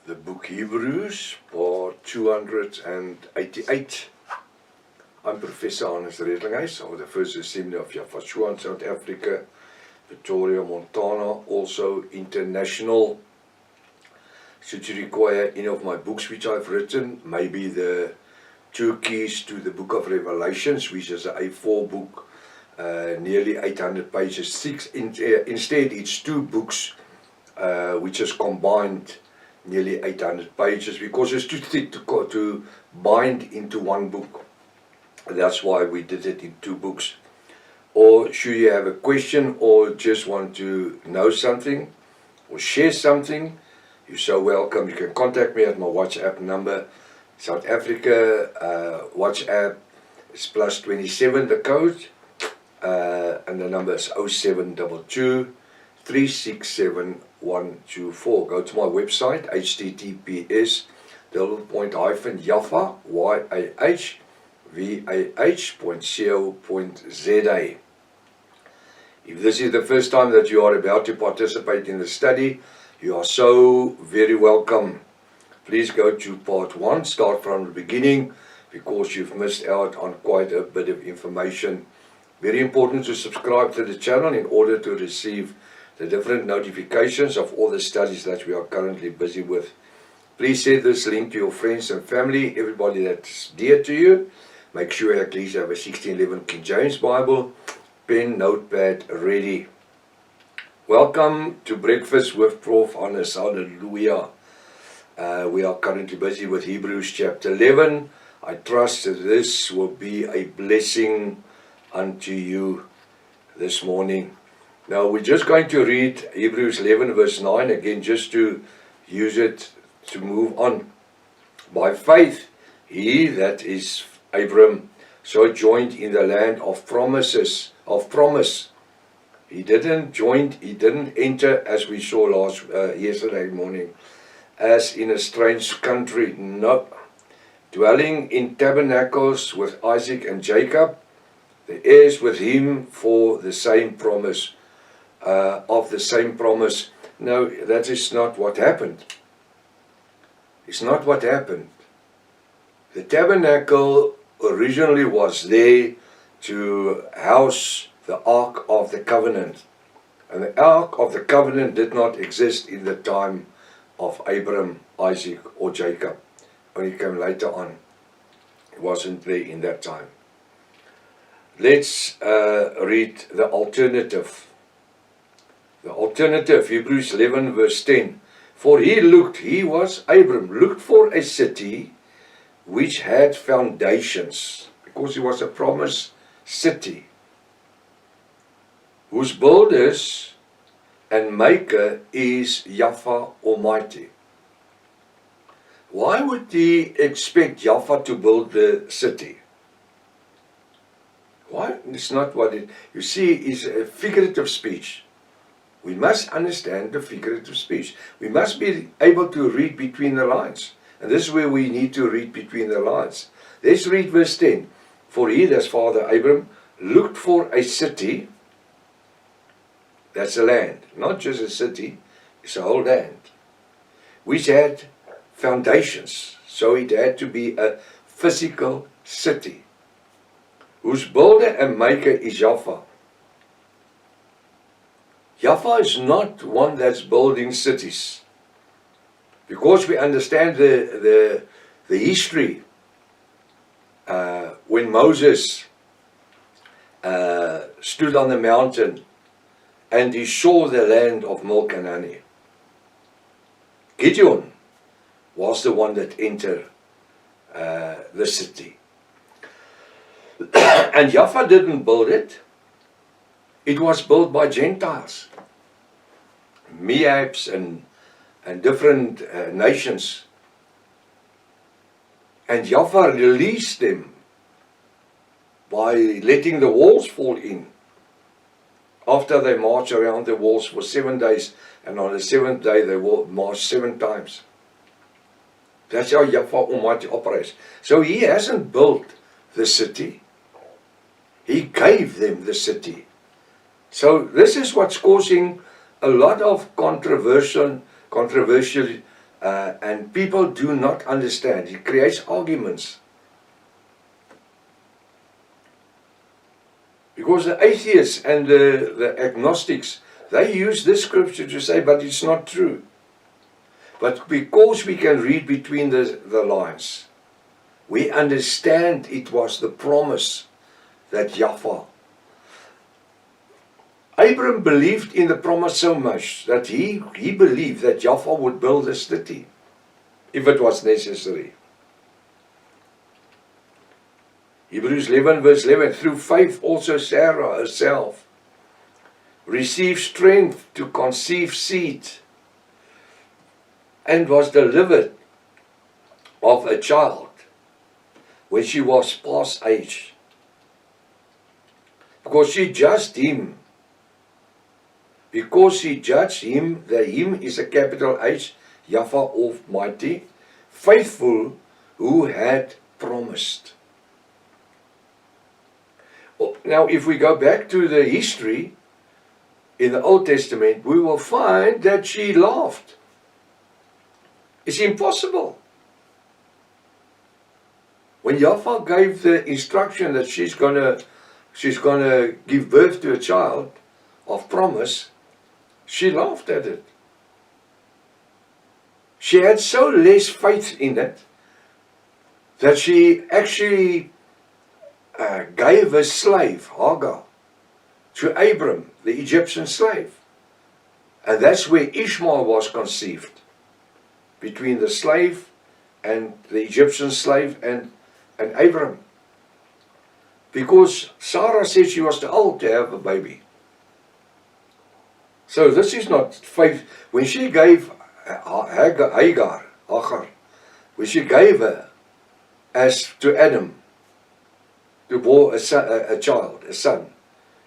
The book Hebrews, part 288. I'm Professor Hannes Redlinghuis of the First Assembly of Yafashua in South Africa, Pretoria, Montana, also international. Should you require any of my books which I've written, maybe the 2 keys to the book of Revelations, which is a A4 book, nearly 800 pages. Instead, it's 2 books which is combined nearly 800 pages because it's too thick to bind into one book. That's why we did it in 2 books. Or should you have a question or just want to know something or share something, you're so welcome. You can contact me at my WhatsApp number. South Africa WhatsApp is +27 the code, and the number is 0722 367 124. Go to my website, https://yaffa.co.za. If this is the first time that you are about to participate in the study, you are so very welcome. Please go to part 1, start from the beginning, because you've missed out on quite a bit of information. Very important to subscribe to the channel in order to receive the different notifications of all the studies that we are currently busy with. Please send this link to your friends and family, everybody that's dear to you. Make sure at least you have a 1611 King James Bible, pen, notepad ready. Welcome to Breakfast with Prof. Hannes. Hallelujah. We are currently busy with Hebrews chapter 11. I trust that this will be a blessing unto you this morning. Now we're just going to read Hebrews 11 verse 9 again, just to use it to move on. By faith, he, that is Abram, sojourned in the land of promise. He didn't enter, as we saw yesterday morning, as in a strange country. No, dwelling in tabernacles with Isaac and Jacob, the heirs with him for the same promise. Of the same promise. No, that is not what happened. It's not what happened. The tabernacle originally was there to house the Ark of the Covenant. And the Ark of the Covenant did not exist in the time of Abraham, Isaac or Jacob. Only came later on. It wasn't there in that time. Let's read the alternative. The alternative, Hebrews 11 verse 10. For Abram looked for a city which had foundations, because it was a promised city, whose builders and maker is Yahweh Almighty. Why would he expect Yahweh to build the city? Why? It's not what it, you see, is a figurative speech. We must understand the figurative speech. We must be able to read between the lines. And this is where we need to read between the lines. Let's read verse 10. For he, that's Father Abram, looked for a city. That's a land. Not just a city. It's a whole land. Which had foundations. So it had to be a physical city. Whose builder and maker is Yahweh. Yahweh is not one that's building cities. Because we understand the history. When Moses stood on the mountain and he saw the land of milk and honey. Gideon was the one that entered the city. And Yahweh didn't build it. It was built by Gentiles, Moabs and different nations. And Yahweh released them by letting the walls fall in. After they marched around the walls for 7 days, and on the 7th day they marched 7 times. That's how Yahweh Almighty operates. So he hasn't built the city. He gave them the city. So this is what's causing a lot of controversial and people do not understand. It creates arguments. Because the atheists and the agnostics, they use this scripture to say, but it's not true. But because we can read between the lines, we understand it was the promise that Yahweh. Abraham believed in the promise so much that he believed that Yahweh would build a city if it was necessary. Hebrews 11 verse 11, through faith also Sarah herself received strength to conceive seed and was delivered of a child when she was past age. Because she judged him. Because she judged him, the him is a capital H, Yahweh Almighty, faithful, who had promised. Now, if we go back to the history in the Old Testament, we will find that she laughed. It's impossible. When Yahweh gave the instruction that she's gonna give birth to a child of promise, she laughed at it. She had so less faith in it that she actually gave a slave, Hagar, to Abram, the Egyptian slave. And that's where Ishmael was conceived, between the slave and the Egyptian slave and Abram. Because Sarah said she was too old to have a baby. So this is not faith. When she gave Hagar, when she gave her as to Adam, to bore a child, a son,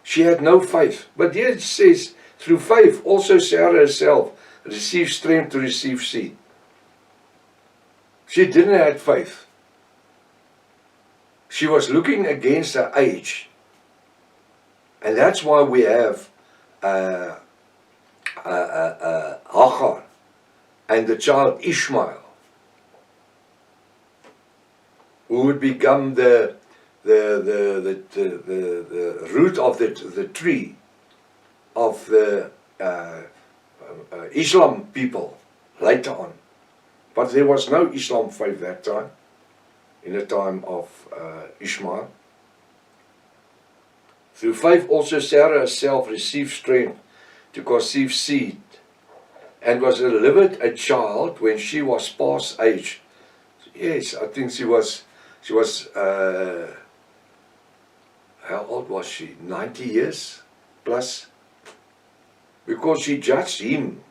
she had no faith. But here it says, through faith also Sarah herself received strength to receive seed. She didn't have faith. She was looking against her age. And that's why we have Hagar and the child Ishmael, who would become the root of the tree of the Islam people later on. But there was no Islam faith that time, in the time of Ishmael. Through faith also Sarah herself received strength to conceive seed, and was delivered a child when she was past age. Yes, I think she was how old was she? 90 years plus. Because she judged him.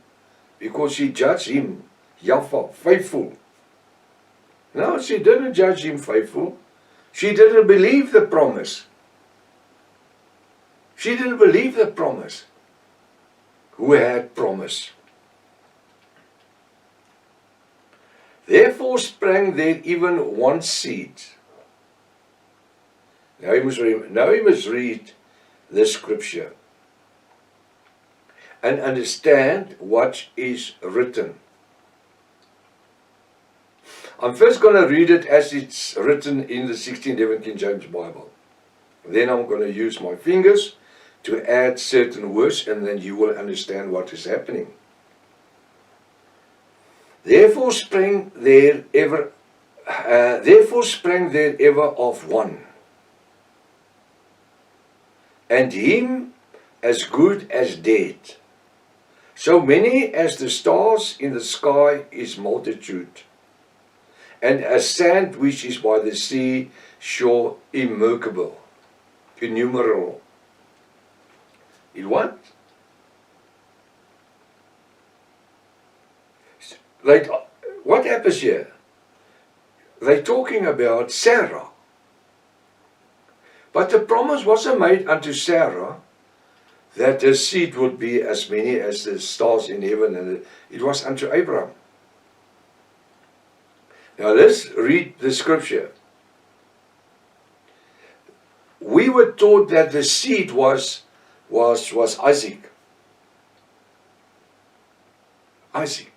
Yahweh, faithful. No, she didn't judge him faithful. She didn't believe the promise. She didn't believe the promise. Who had promised? Therefore sprang there even one seed. Now you must read this scripture and understand what is written. I'm first going to read it as it's written in the 1611 King James Bible. Then I'm going to use my fingers to add certain words, and then you will understand what is happening. Therefore sprang there ever of one, and him as good as dead. So many as the stars in the sky is multitude, and as sand which is by the sea shore innumerable. In what? Like, what happens here? They're talking about Sarah. But the promise wasn't made unto Sarah that her seed would be as many as the stars in heaven, and it was unto Abraham. Now let's read the scripture. We were taught that the seed was Isaac. Isaac.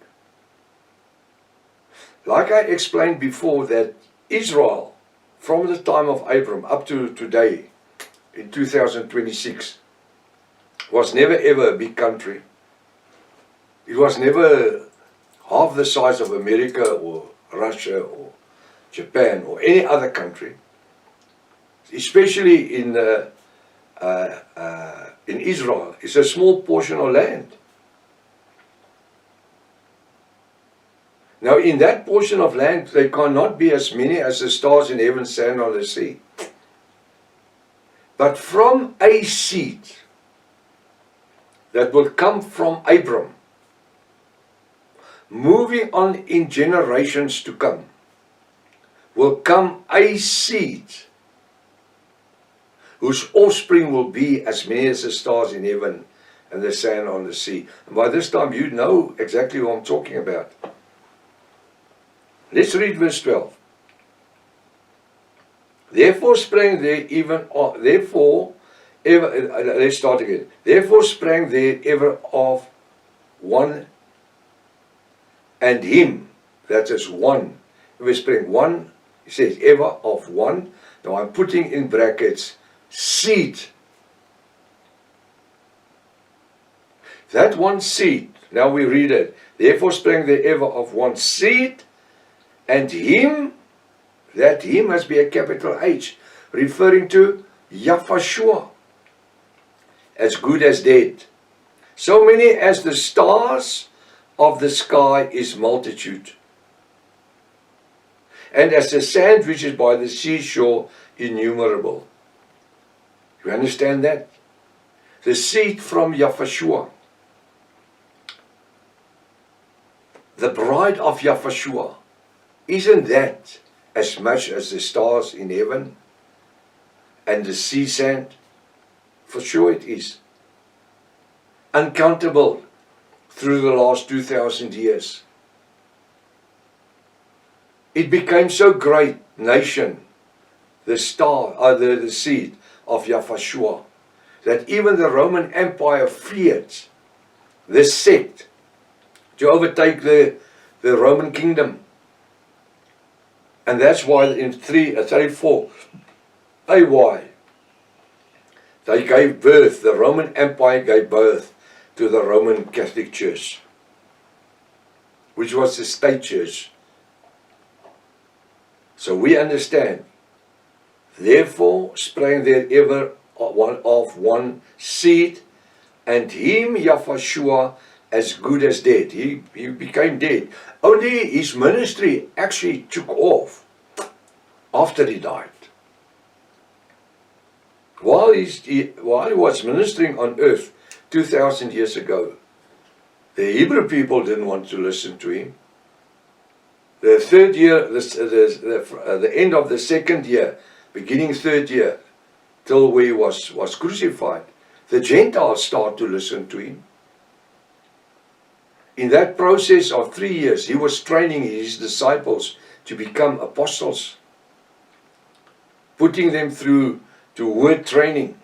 like I explained before, that Israel, from the time of Abram up to today, in 2026, was never ever a big country. It was never half the size of America or Russia or Japan or any other country, especially in Israel. It's a small portion of land. Now in that portion of land, there cannot be as many as the stars in heaven, sand on the sea. But from a seed that will come from Abram, moving on in generations to come, will come a seed whose offspring will be as many as the stars in heaven and the sand on the sea. And by this time you know exactly what I'm talking about. Let's read verse 12. Therefore sprang there let's start again. Therefore sprang there ever of one and him, that is one. We sprang one, it says ever of one. Now I'm putting in brackets seed. That one seed, now we read it. Therefore sprang there ever of one seed, and him, that him must be a capital H, referring to Yahushua, as good as dead. So many as the stars of the sky is multitude, and as the sand which is by the seashore innumerable. You understand that? The seed from Yahushua, the bride of Yahushua, isn't that as much as the stars in heaven and the sea sand? For sure it is. Uncountable through the last 2,000 years. It became so great nation, the seed of Yahushua, that even the Roman Empire feared this sect to overtake the Roman kingdom. And that's why in 34 AY, they gave birth, the Roman Empire gave birth to the Roman Catholic Church, which was the state church. So we understand, therefore sprang there ever one seed, and him Yahushua as good as dead. He became dead. Only his ministry actually took off after he died. While he was ministering on earth 2,000 years ago, the Hebrew people didn't want to listen to him. The third year, the end of the second year, beginning third year, till he was crucified, the Gentiles started to listen to him. In that process of 3 years, he was training his disciples to become apostles, putting them through to word training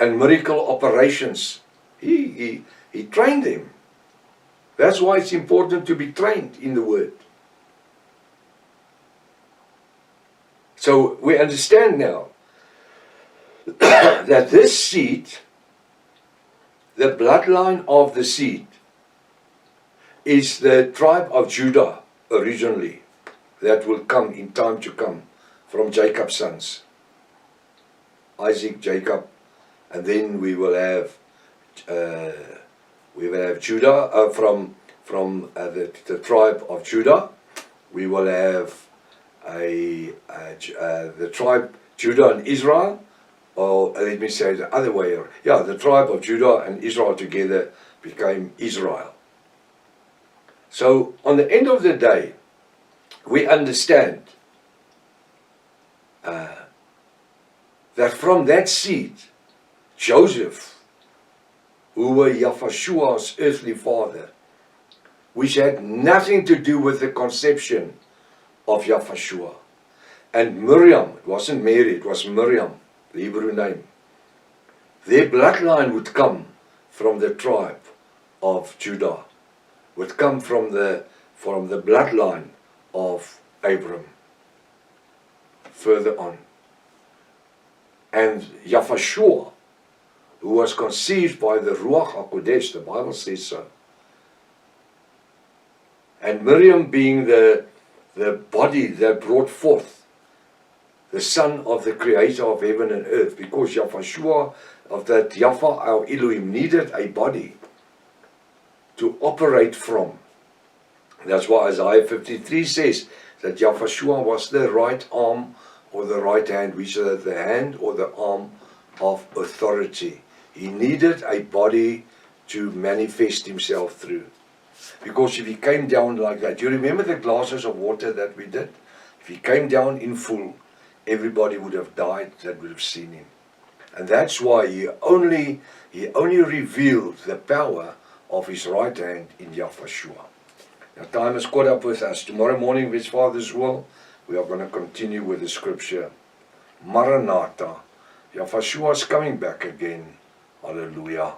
and miracle operations. He trained them. That's why it's important to be trained in the word. So we understand now that this seed, the bloodline of the seed, is the tribe of Judah originally, that will come in time to come from Jacob's sons, Isaac, Jacob, and then we will have Judah from the tribe of Judah. We will have the tribe Judah and Israel, or let me say the other way around. Yeah, the tribe of Judah and Israel together became Israel. So on the end of the day, we understand that from that seed, Joseph, who was Yahushua's earthly father, which had nothing to do with the conception of Yahushua, and Miriam, it wasn't Mary, it was Miriam, the Hebrew name, their bloodline would come from the tribe of Judah, would come from the from the bloodline of Abram. Further on. And Yahshua, who was conceived by the Ruach HaKodesh, the Bible says so. And Miriam being the body that brought forth the son of the creator of heaven and earth, because Yahshua, of that Yahweh our Elohim, needed a body to operate from. That's why Isaiah 53 says that Yahshua was the right arm or the right hand, which is the hand or the arm of authority. He needed a body to manifest himself through. Because if he came down like that, you remember the glasses of water that we did? If he came down in full, everybody would have died that would have seen him. And that's why he only revealed the power of his right hand in Yahshua. Now time is caught up with us. Tomorrow morning, with Father's will, we are going to continue with the scripture. Maranatha. Yahshua is coming back again. Hallelujah.